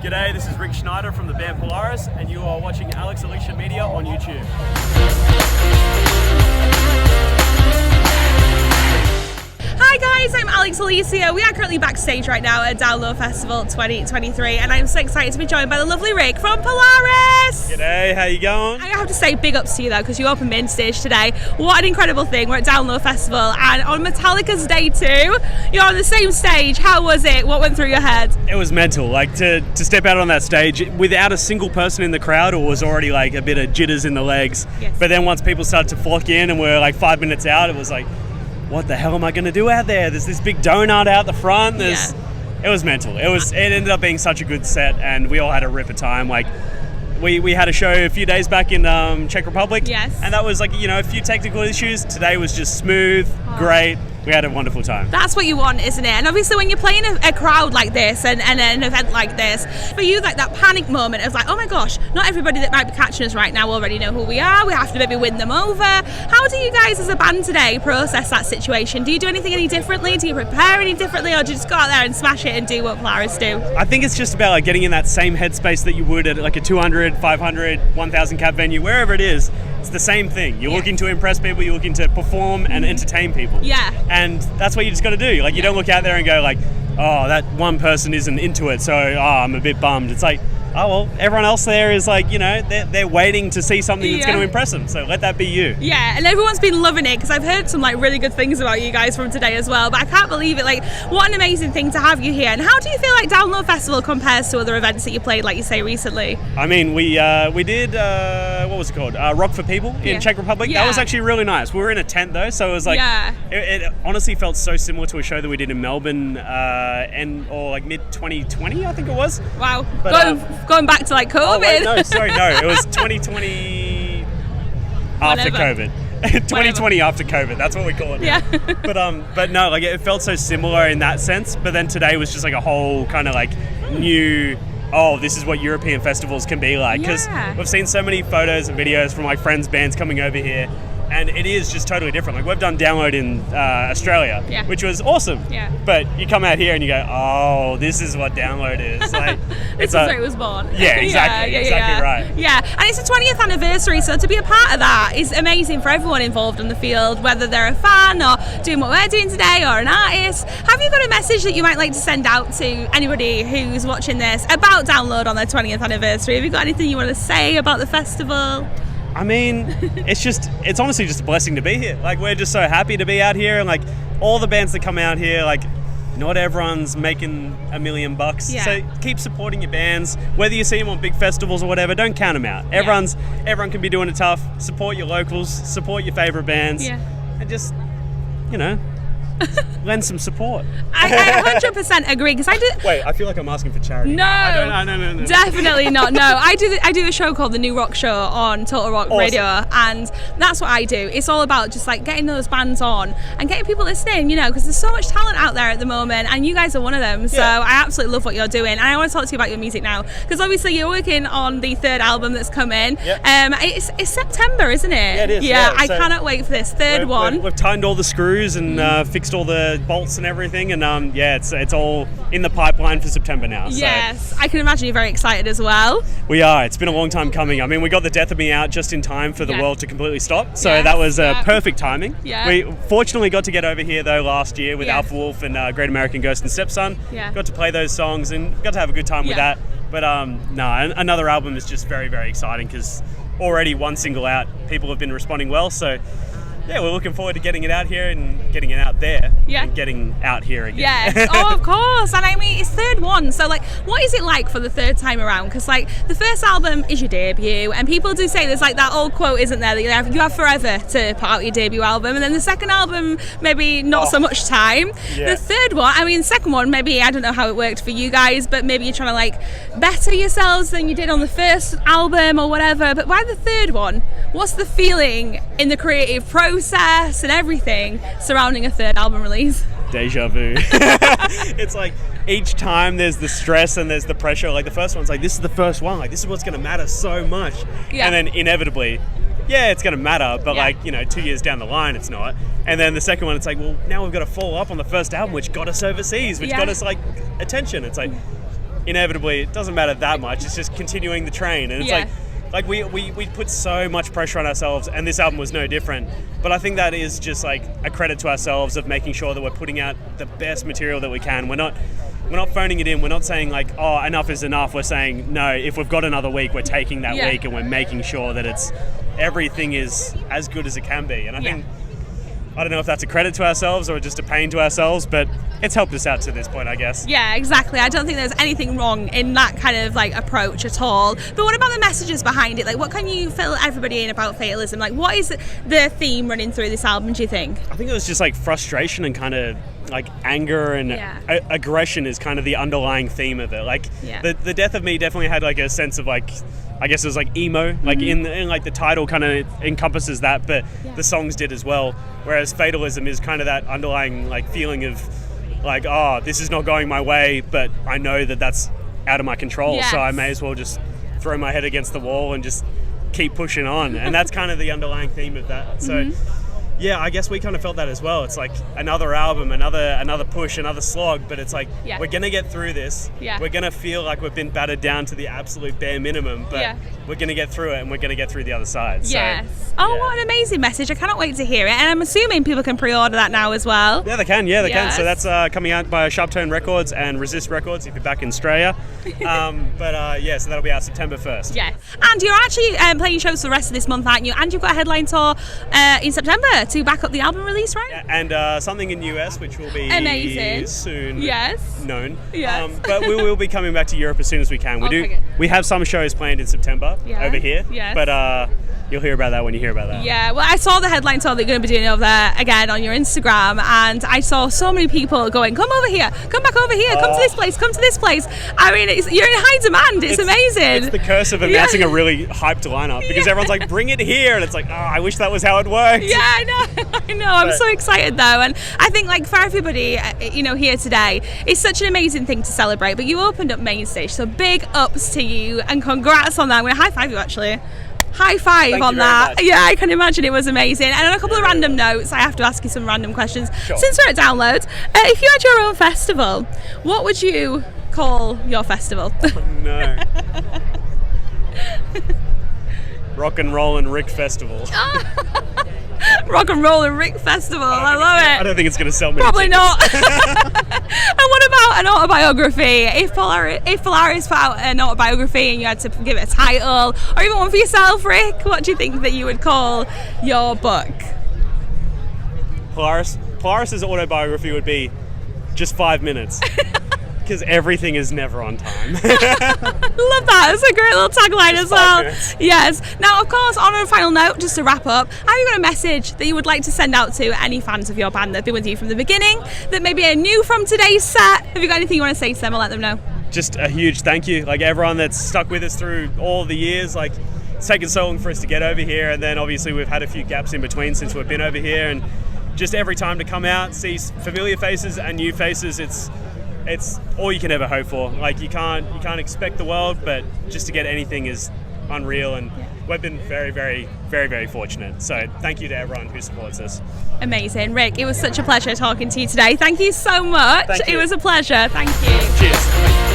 G'day, this is Schneider from the band Polaris, and you are watching Alicia Media on YouTube. Hi guys, I'm Alicia. We are currently backstage right now at Download Festival 2023, and I'm so excited to be joined by the lovely Rick from Polaris. G'day, how you going? I have to say big ups to you though, because you opened main stage today. What an incredible thing. We're at Download Festival, and on Metallica's day 2, you're on the same stage. How was it? What went through your head? It was mental. Like to step out on that stage without a single person in the crowd, it was already like a bit of jitters in the legs. Yes. But then once people started to flock in and we're like 5 minutes out, it was like, what the hell am I going to do out there? There's this big donut out the front. It was mental. It ended up being such a good set, and we all had a ripper time. Like we had a show a few days back in Czech Republic. Yes. And that was like, a few technical issues. Today was just smooth, great. We had a wonderful time. That's what you want, isn't it? And obviously when you're playing a crowd like this and an event like this, for you, like that panic moment of like, oh my gosh, not everybody that might be catching us right now already know who we are. We have to maybe win them over. How do you guys as a band today process that situation? Do you do anything any differently? Do you prepare any differently? Or do you just go out there and smash it and do what Polaris do? I think it's just about like getting in that same headspace that you would at like a 200, 500, 1,000 cap venue, wherever it is. It's the same thing. You're looking to impress people, you're looking to perform and entertain people. Yeah. And that's what you just got to do. Like, you don't look out there and go like, oh, that one person isn't into it, so I'm a bit bummed. It's like, oh, well, everyone else there is like, they're waiting to see something that's going to impress them. So let that be you. Yeah, and everyone's been loving it, because I've heard some like really good things about you guys from today as well. But I can't believe it. Like, what an amazing thing to have you here. And how do you feel like Download Festival compares to other events that you played, like you say, recently? I mean, we did, what was it called? Rock for People in Czech Republic. Yeah. That was actually really nice. We were in a tent though, so it was like, it honestly felt so similar to a show that we did in Melbourne or like mid 2020, I think it was. Wow. But, going back to like COVID. Oh, wait, no, it was 2020 after COVID. 2020 after COVID, that's what we call it. Yeah. But no, like it felt so similar in that sense. But then today was just like a whole kind of like new, this is what European festivals can be like. Because we've seen so many photos and videos from like friends' bands coming over here, and it is just totally different. Like we've done Download in Australia, which was awesome. Yeah. But you come out here and you go, oh, this is what Download is. Like this is where it was born. Yeah, exactly. Exactly right. Yeah, and it's the 20th anniversary, so to be a part of that is amazing for everyone involved in the field, whether they're a fan or doing what we're doing today or an artist. Have you got a message that you might like to send out to anybody who's watching this about Download on their 20th anniversary? Have you got anything you want to say about the festival? I mean, it's honestly just a blessing to be here. Like, we're just so happy to be out here, and like all the bands that come out here, like not everyone's making $1 million. Yeah. So keep supporting your bands, whether you see them on big festivals or whatever. Don't count them out. Everyone can be doing it tough. Support your locals, support your favorite bands, and just lend some support. I 100% agree, because I did. Wait, I feel like I'm asking for charity. No, definitely not. No, I do a show called The New Rock Show on Total Rock Radio, and that's what I do. It's all about just like getting those bands on and getting people listening, because there's so much talent out there at the moment, and you guys are one of them. So I absolutely love what you're doing, and I want to talk to you about your music now, because obviously you're working on the 3rd album that's coming. It's September, isn't it? Yeah, it is. Yeah, I cannot wait for this third one. We've tightened all the screws and fixed all the bolts and everything, and it's all in the pipeline for September now. Yes, I can imagine you're very excited as well. We are. It's been a long time coming. I mean, we got The Death of Me out just in time for the world to completely stop, so that was perfect timing. We fortunately got to get over here though last year with Alpha Wolf and Great American Ghost and Stepson. Got to play those songs and got to have a good time with that. But another album is just very, very exciting, because already one single out, people have been responding well, so yeah, we're looking forward to getting it out here and getting it out there and getting out here again. Yes, of course. And I mean, it's third one. So like, what is it like for the third time around? Because like the first album is your debut, and people do say there's like that old quote, isn't there, that you have forever to put out your debut album, and then the second album, maybe not so much time. The third one, I mean, the second one, maybe, I don't know how it worked for you guys, but maybe you're trying to like better yourselves than you did on the first album or whatever. But why the third one? What's the feeling in the creative process and everything surrounding a third album release? Deja vu. It's like each time there's the stress and there's the pressure. Like the first one's like, this is the first one, like this is what's going to matter so much. And then inevitably, it's going to matter, but like, 2 years down the line, it's not. And then the second one, it's like, well, now we've got to follow up on the first album, which got us overseas, which got us like attention. It's like, inevitably it doesn't matter that much. It's just continuing the train, and it's like we put so much pressure on ourselves, and this album was no different. But I think that is just like a credit to ourselves of making sure that we're putting out the best material that we can. We're not phoning it in. We're not saying like, oh, enough is enough. We're saying, no, if we've got another week, we're taking that week and we're making sure that everything is as good as it can be. And I think, I don't know if that's a credit to ourselves or just a pain to ourselves, but it's helped us out to this point, I guess. Yeah, exactly. I don't think there's anything wrong in that kind of like approach at all. But what about the messages behind it? Like, what can you fill everybody in about Fatalism? Like, what is the theme running through this album, do you think? I think it was just like frustration and kind of like anger and aggression is kind of the underlying theme of it. Like the Death of Me definitely had like a sense of like, I guess it was like emo, like in like the title kind of encompasses that, but the songs did as well. Whereas Fatalism is kind of that underlying like feeling of like, oh, this is not going my way, but I know that that's out of my control, so I may as well just throw my head against the wall and just keep pushing on. And that's kind of the underlying theme of that. So yeah, I guess we kind of felt that as well. It's like another album, another push, another slog, but it's like we're going to get through this. We're going to feel like we've been battered down to the absolute bare minimum, but we're going to get through it, and we're going to get through the other side. Yes. So, what an amazing message. I cannot wait to hear it. And I'm assuming people can pre-order that now as well. Yeah, they can. Yeah, they can. So that's coming out by Sharp Tone Records and Resist Records if you're back in Australia. So that'll be out September 1st. Yeah. And you're actually playing shows for the rest of this month, aren't you? And you've got a headline tour in September to back up the album release, right? Yeah, and something in US, which will be amazing soon. Known. Yes. But we will be coming back to Europe as soon as we can. We have some shows planned in September over here. Yes. But you'll hear about that when you hear about that. Yeah, well, I saw the headline tour that you're going to be doing over there again on your Instagram, and I saw so many people going, come over here, come back over here, come to this place, come to this place. I mean, you're in high demand. It's amazing. It's the curse of announcing a really hyped lineup, because everyone's like, bring it here, and it's like, I wish that was how it worked. Yeah, I know. I'm so excited though, and I think like for everybody, here today, it's such an amazing thing to celebrate. But you opened up main stage, so big ups to you, and congrats on that. I'm going to high five you actually. High five on that. Much. Yeah, I can imagine it was amazing. And on a couple of random notes, I have to ask you some random questions. Sure. Since we're at Downloads, if you had your own festival, what would you call your festival? Oh, no. Rock and Roll and Rick Festival. Rock and Roll and Rick Festival. I love it. I don't think it's going to sell me. Probably not. And what about an autobiography? If Polaris put out an autobiography and you had to give it a title, or even one for yourself, Rick, what do you think that you would call your book? Polaris's autobiography would be just 5 minutes. Because everything is never on time. Love that. It's a great little tagline as well. Yes. Now, of course, on a final note, just to wrap up, have you got a message that you would like to send out to any fans of your band that have been with you from the beginning, that maybe are new from today's set? Have you got anything you want to say to them? I'll let them know. Just a huge thank you. Like everyone that's stuck with us through all the years. Like it's taken so long for us to get over here, and then obviously we've had a few gaps in between since we've been over here, and just every time to come out, see familiar faces and new faces, it's all you can ever hope for. Like you can't expect the world, but just to get anything is unreal, and we've been very, very, very, very fortunate. So thank you to everyone who supports us. Amazing. Rick, it was such a pleasure talking to you today. Thank you so much. Thank you. It was a pleasure. Thank you. Cheers.